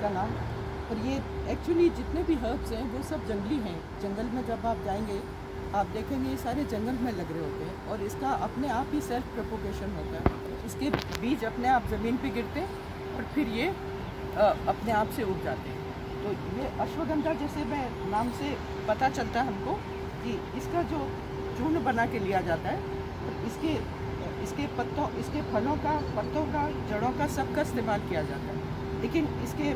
का नाम। और ये एक्चुअली जितने भी हर्ब्स हैं वो सब जंगली हैं। जंगल में जब आप जाएंगे आप देखेंगे ये सारे जंगल में लग रहे होते हैं और इसका अपने आप ही सेल्फ प्रोपोगेशन होता है। इसके बीज अपने आप ज़मीन पे गिरते हैं और फिर ये अपने आप से उग जाते हैं। तो ये अश्वगंधा जैसे मैं नाम से पता चलता है हमको कि इसका जो चूर्ण बना के लिया जाता है, इसके पत्तों, इसके फलों का, पत्तों का, जड़ों का, सबका इस्तेमाल किया जाता है। लेकिन इसके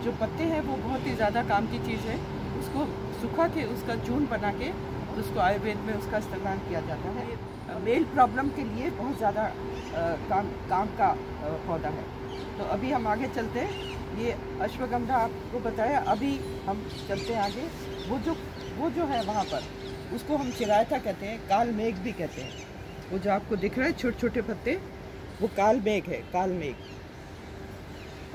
जो पत्ते हैं वो बहुत ही ज़्यादा काम की चीज़ है। उसको सुखा के उसका चूर्ण बना के उसको आयुर्वेद में उसका इस्तेमाल किया जाता है। मेल प्रॉब्लम के लिए बहुत ज़्यादा काम का पौधा है। तो अभी हम आगे चलते हैं। ये अश्वगंधा आपको बताया, अभी हम चलते हैं आगे। वो जो है वहाँ पर उसको हम चिरायता कहते हैं, काल मेघ भी कहते हैं। वो जो आपको दिख रहा है छोटे छोटे पत्ते, वो काल मेघ है, काल मेघ।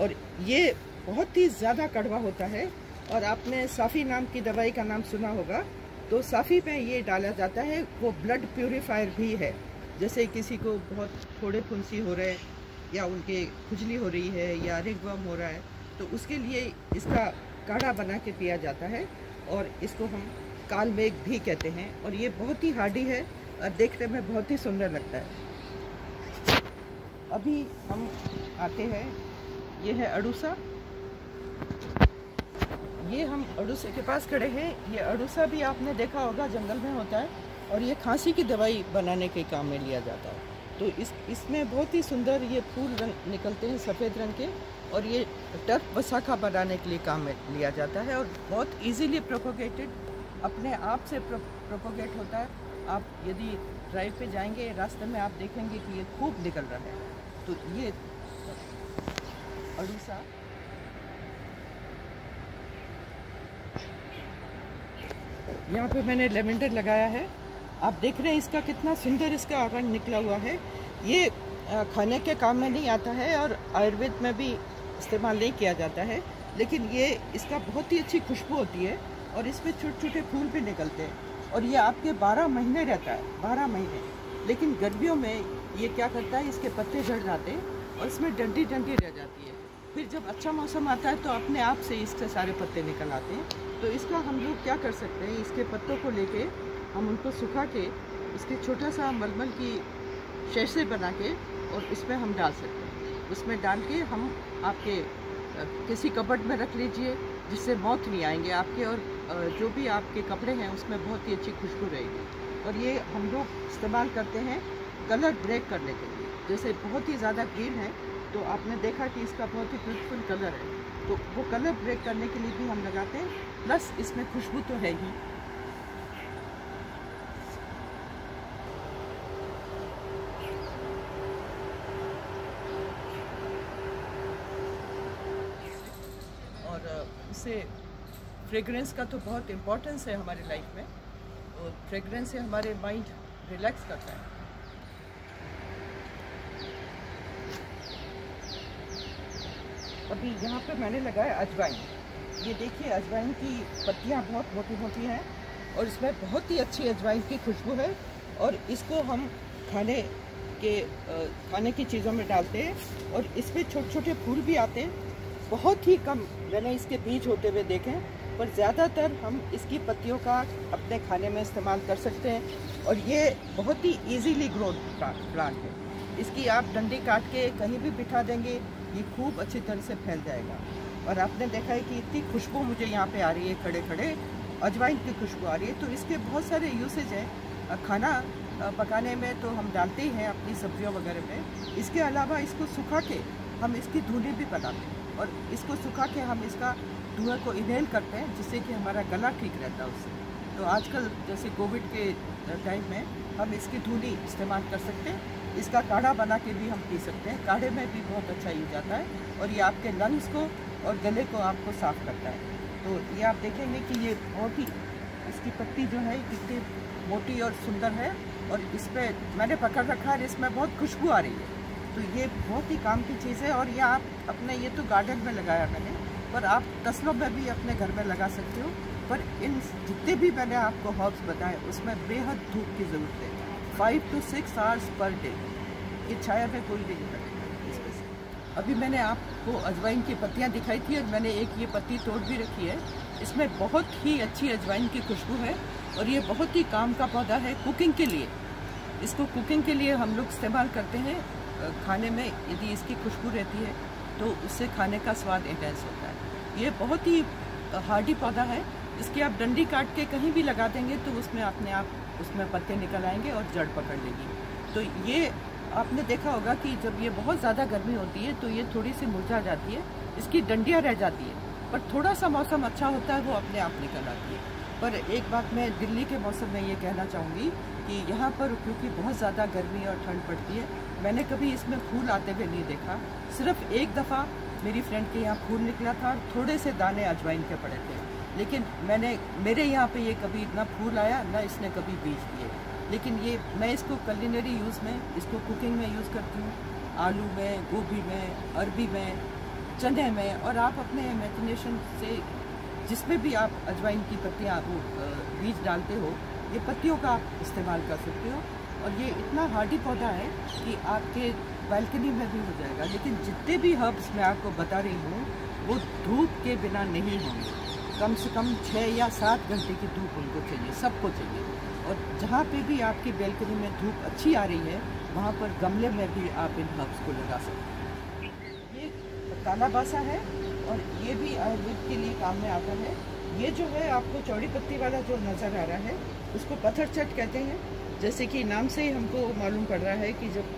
और ये बहुत ही ज़्यादा कड़वा होता है। और आपने साफ़ी नाम की दवाई का नाम सुना होगा, तो साफ़ी में ये डाला जाता है। वो ब्लड प्यूरिफायर भी है। जैसे किसी को बहुत थोड़े फुंसी हो रहे हैं या उनके खुजली हो रही है या रिंगवर्म हो रहा है, तो उसके लिए इसका काढ़ा बना के पिया जाता है। और इसको हम काल मेघ भी कहते हैं। और ये बहुत ही हार्डी है और देखने में बहुत ही सुंदर लगता है। अभी हम आते हैं, ये है अड़ूसा। ये हम अड़ूसे के पास खड़े हैं। ये अड़ूसा भी आपने देखा होगा जंगल में होता है और ये खांसी की दवाई बनाने के काम में लिया जाता है। तो इसमें बहुत ही सुंदर ये फूल रंग निकलते हैं, सफ़ेद रंग के। और ये टर्फ वसाखा बनाने के लिए काम में लिया जाता है और बहुत इजीली प्रोपोगेटेड, अपने आप से प्रोपोगेट होता है। आप यदि ड्राइव पे जाएंगे, रास्ते में आप देखेंगे कि ये खूब निकल रहा है। तो ये अड़ूसा, यहाँ पे मैंने लेवेंडर लगाया है। आप देख रहे हैं इसका कितना सुंदर इसका रंग निकला हुआ है। ये खाने के काम में नहीं आता है और आयुर्वेद में भी इस्तेमाल नहीं किया जाता है, लेकिन ये इसका बहुत ही अच्छी खुशबू होती है और इसमें छोटे छोटे फूल भी निकलते हैं। और ये आपके 12 महीने रहता है, 12 महीने। लेकिन गर्मियों में ये क्या करता है, इसके पत्ते झड़ जाते हैं और इसमें डंडी डंडी रह जाती है। फिर जब अच्छा मौसम आता है तो अपने आप से इसके सारे पत्ते निकल आते हैं। तो इसका हम लोग क्या कर सकते हैं, इसके पत्तों को लेके हम उनको सुखा के इसके छोटा सा मलमल की शैसे बना के और इसमें हम डाल सकते हैं। उसमें डाल के हम आपके किसी कपबोर्ड में रख लीजिए जिससे मौत नहीं आएंगे आपके। और जो भी आपके कपड़े हैं उसमें बहुत ही अच्छी खुशबू रहेगी। और ये हम लोग इस्तेमाल करते हैं कलर ब्रेक करने के लिए। जैसे बहुत ही ज़्यादा ग्रीन है तो आपने देखा कि इसका बहुत ही ब्यूटीफुल कलर है, तो वो कलर ब्रेक करने के लिए भी हम लगाते हैं। प्लस इसमें खुशबू तो है ही। और इससे फ्रेगरेंस का तो बहुत इम्पोर्टेंस है हमारी लाइफ में। और फ्रेगरेंस से हमारे माइंड रिलैक्स करता है। अभी यहाँ पे मैंने लगाया अजवाइन। ये देखिए अजवाइन की पत्तियाँ बहुत मोटी मोटी हैं और इसमें बहुत ही अच्छी अजवाइन की खुशबू है। और इसको हम खाने की चीज़ों में डालते हैं और इसमें छोटे छोटे फूल भी आते हैं। बहुत ही कम मैंने इसके बीज होते हुए देखे हैं, पर ज़्यादातर हम इसकी पत्तियों का अपने खाने में इस्तेमाल कर सकते हैं। और ये बहुत ही ईजीली ग्रोथ प्लांट है। इसकी आप डंडी काट के कहीं भी बिठा देंगे, ये खूब अच्छी तरह से फैल जाएगा। और आपने देखा है कि इतनी खुशबू मुझे यहाँ पे आ रही है, खड़े खड़े अजवाइन की खुशबू आ रही है। तो इसके बहुत सारे यूसेज हैं। खाना पकाने में तो हम डालते ही हैं अपनी सब्जियों वगैरह में। इसके अलावा इसको सुखा के हम इसकी धुनी भी बनाते हैं और इसको सुखा के हम इसका धुआं को इनहेल करते हैं, जिससे कि हमारा गला ठीक रहता है उससे। तो आजकल जैसे कोविड के टाइम में हम इसकी धुनी इस्तेमाल कर सकते हैं। इसका काढ़ा बना के भी हम पी सकते हैं। काढ़े में भी बहुत अच्छा यूज आता है और ये आपके लंग्स को और गले को आपको साफ करता है। तो ये आप देखेंगे कि ये बहुत ही, इसकी पत्ती जो है कितनी मोटी और सुंदर है। और इस पर मैंने पकड़ रखा है, इसमें बहुत खुशबू आ रही है। तो ये बहुत ही काम की चीज़ है। और ये आप अपने, ये तो गार्डन में लगाया मैंने, पर आप तसलों में भी अपने घर में लगा सकते हो। पर इन जितने भी मैंने आपको हर्ब्स बताए उसमें बेहद धूप की ज़रूरत है। 5 to 6 आवर्स पर डे। ये छाया में कोई नहीं लगेगा इसमें से। अभी मैंने आपको अजवाइन की पत्तियां दिखाई थी और मैंने एक ये पत्ती तोड़ भी रखी है। इसमें बहुत ही अच्छी अजवाइन की खुशबू है और ये बहुत ही काम का पौधा है कुकिंग के लिए। इसको कुकिंग के लिए हम लोग इस्तेमाल करते हैं खाने में। यदि इसकी खुशबू रहती है तो उससे खाने का स्वाद एनहेंस होता है। ये बहुत ही हार्डी पौधा है। इसकी आप डंडी काट के कहीं भी लगा देंगे तो उसमें अपने आप उसमें पत्ते निकल आएंगे और जड़ पकड़ लेगी। तो ये आपने देखा होगा कि जब ये बहुत ज़्यादा गर्मी होती है तो ये थोड़ी सी मुरझा जाती है, इसकी डंडियाँ रह जाती है, पर थोड़ा सा मौसम अच्छा होता है वो अपने आप निकल आती है। पर एक बात मैं दिल्ली के मौसम में ये कहना चाहूँगी कि यहाँ पर क्योंकि बहुत ज़्यादा गर्मी और ठंड पड़ती है, मैंने कभी इसमें फूल आते हुए नहीं देखा। सिर्फ एक दफ़ा मेरी फ्रेंड के यहाँ फूल निकला था और थोड़े से दाने अजवाइन के पड़े थे, लेकिन मेरे यहाँ पे ये कभी ना फूल आया ना इसने कभी बीज दिए। लेकिन ये मैं इसको कलिनरी यूज़ में, इसको कुकिंग में यूज़ करती हूँ, आलू में, गोभी में, अरबी में, चने में, और आप अपने इमेजिनेशन से जिसमें भी आप अजवाइन की पत्तियाँ वो बीज डालते हो, ये पत्तियों का आप इस्तेमाल कर सकते हो। और ये इतना हार्डी पौधा है कि आपके बालकनी में भी हो जाएगा। लेकिन जितने भी हर्ब्स मैं आपको बता रही हूँ वो धूप के बिना नहीं होंगे। कम से कम 6 या 7 घंटे की धूप उनको चाहिए, सबको चाहिए। और जहाँ पे भी आपकी बालकनी में धूप अच्छी आ रही है वहाँ पर गमले में भी आप इन हर्ब्स को लगा सकते हैं। ये काला बासा है और ये भी आयुर्वेद के लिए काम में आता है। ये जो है आपको चौड़ी पत्ती वाला जो नज़र आ रहा है उसको पत्थर चट कहते हैं। जैसे कि नाम से ही हमको मालूम पड़ रहा है कि जब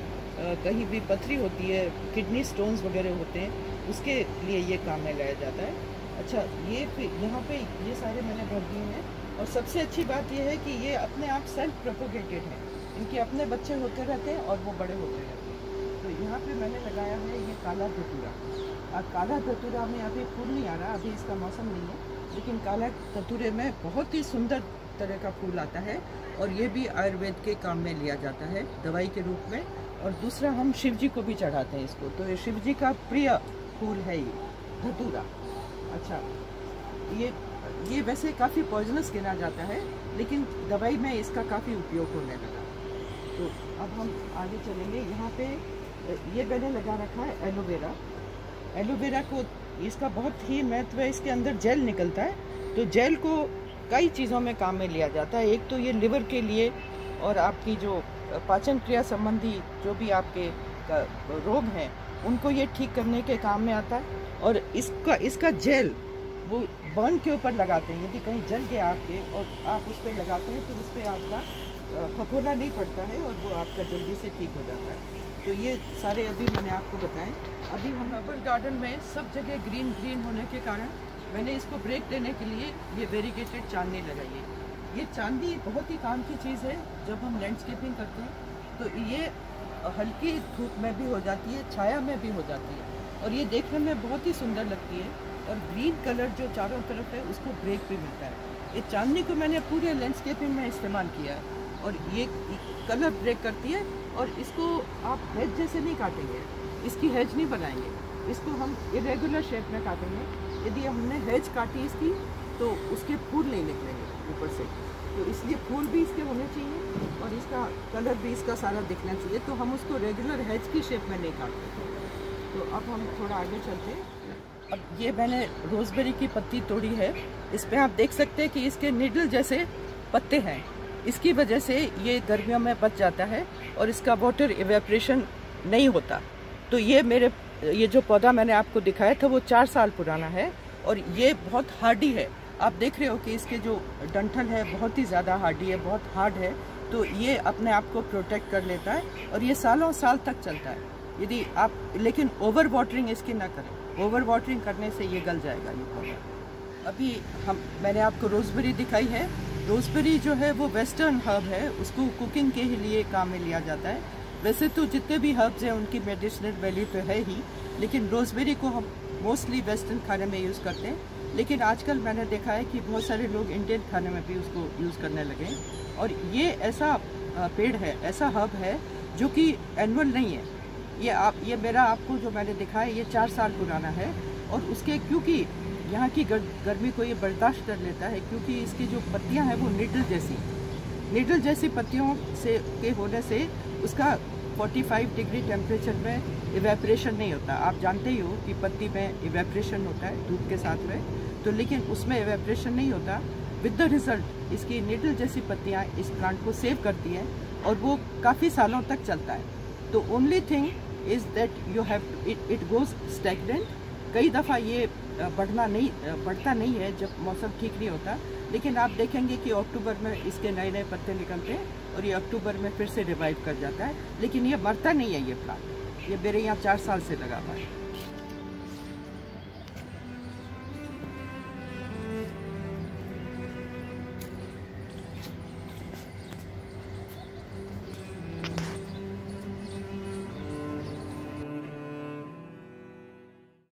कहीं भी पथरी होती है, किडनी स्टोन्स वगैरह होते हैं, उसके लिए ये काम में लाया जाता है। अच्छा, ये यहाँ पे ये सारे मैंने भर दिए हैं। और सबसे अच्छी बात यह है कि ये अपने आप सेल्फ प्रोपोगेटेड है, इनके अपने बच्चे होते रहते हैं और वो बड़े होते रहते हैं। तो यहाँ पे मैंने लगाया है ये काला धतूरा। अब काला धतूरा में अभी फूल नहीं आ रहा, अभी इसका मौसम नहीं है, लेकिन काला धतूरे में बहुत ही सुंदर तरह का फूल आता है और ये भी आयुर्वेद के काम में लिया जाता है दवाई के रूप में। और दूसरा हम शिव जी को भी चढ़ाते हैं इसको, तो ये शिव जी का प्रिय फूल है ये धतूरा। अच्छा, ये वैसे काफ़ी पॉइजनस गिना जाता है, लेकिन दवाई में इसका काफ़ी उपयोग होने लगा। तो अब हम आगे चलेंगे। यहाँ पे ये मैंने लगा रखा है एलोवेरा। एलोवेरा को इसका बहुत ही महत्व है, इसके अंदर जेल निकलता है। तो जेल को कई चीज़ों में काम में लिया जाता है। एक तो ये लिवर के लिए और आपकी जो पाचन क्रिया संबंधी जो भी आपके रोग हैं उनको ये ठीक करने के काम में आता है। और इसका जेल वो बर्न के ऊपर लगाते हैं। यदि कहीं जल गया आपके और आप उस पर लगाते हैं तो उस पर आपका फफोला नहीं पड़ता है और वो आपका जल्दी से ठीक हो जाता है। तो ये सारे अभी मैंने आपको बताएं। अभी हम हर्बल गार्डन में सब जगह ग्रीन ग्रीन होने के कारण मैंने इसको ब्रेक देने के लिए ये वेरीगेटेड चांदनी लगाई है। ये चांदनी बहुत ही काम की चीज़ है जब हम लैंडस्केपिंग करते हैं। तो ये हल्की धूप में भी हो जाती है, छाया में भी हो जाती है और ये देखने में बहुत ही सुंदर लगती है। और ग्रीन कलर जो चारों तरफ है उसको ब्रेक भी मिलता है। ये चांदनी को मैंने पूरे लैंडस्केपिंग में इस्तेमाल किया है और ये कलर ब्रेक करती है। और इसको आप हेज जैसे नहीं काटेंगे, इसकी हेज नहीं बनाएंगे, इसको हम इरेगुलर शेप में काटेंगे। यदि हमने हेज काटी इसकी तो उसके फूल नहीं निकलेंगे ऊपर से, तो इसलिए फूल भी इसके होने चाहिए और इसका कलर भी इसका सारा दिखना चाहिए। तो हम उसको रेगुलर हेज की शेप में नहीं काटते। तो अब हम थोड़ा आगे चलते हैं। अब ये मैंने रोज़बेरी की पत्ती तोड़ी है। इस पर आप देख सकते हैं कि इसके निडल जैसे पत्ते हैं, इसकी वजह से ये गर्मियों में बच जाता है और इसका वाटर इवेपोरेशन नहीं होता। तो ये जो पौधा मैंने आपको दिखाया था वो 4 साल पुराना है और ये बहुत हार्डी है। आप देख रहे हो कि इसके जो डंठल है बहुत ही ज़्यादा हार्डी है, बहुत हार्ड है। तो ये अपने आप को प्रोटेक्ट कर लेता है और ये सालों साल तक चलता है। यदि आप लेकिन ओवर वाटरिंग इसकी ना करें, ओवर वाटरिंग करने से ये गल जाएगा ये पौधा। अभी मैंने आपको रोज़बेरी दिखाई है। रोज़बेरी जो है वो वेस्टर्न हर्ब है, उसको कुकिंग के लिए काम में लिया जाता है। वैसे तो जितने भी हर्ब्स हैं उनकी मेडिसिनल वैल्यू तो है ही, लेकिन रोज़बेरी को हम मोस्टली वेस्टर्न खाने में यूज़ करते हैं। लेकिन आजकल मैंने देखा है कि बहुत सारे लोग इंडियन खाने में भी उसको यूज़ करने लगे। और ये ऐसा पेड़ है, ऐसा हर्ब है जो कि एनुअल नहीं है। ये मेरा आपको जो मैंने दिखाया ये 4 साल पुराना है और उसके क्योंकि यहाँ की गर्मी को ये बर्दाश्त कर लेता है, क्योंकि इसकी जो पत्तियाँ हैं वो निडल जैसी पत्तियों से के होने से उसका 45 डिग्री टेम्परेचर में इवेपरेशन नहीं होता। आप जानते ही हो कि पत्ती में इवेपरेशन होता है धूप के साथ में, तो लेकिन उसमें इवेपरेशन नहीं होता। विद द रिजल्ट इसकी नीडल जैसी पत्तियाँ इस प्लांट को सेव करती हैं और वो काफ़ी सालों तक चलता है। तो only thing is that you have it goes stagnant. कई दफ़ा ये बढ़ता नहीं है जब मौसम ठीक नहीं होता, लेकिन आप देखेंगे कि अक्टूबर में इसके नए नए पत्ते निकलते हैं और ये अक्टूबर में फिर से रिवाइव कर जाता है। लेकिन ये मरता नहीं है ये प्लांट, ये मेरे यहाँ 4 साल से लगा हुआ है।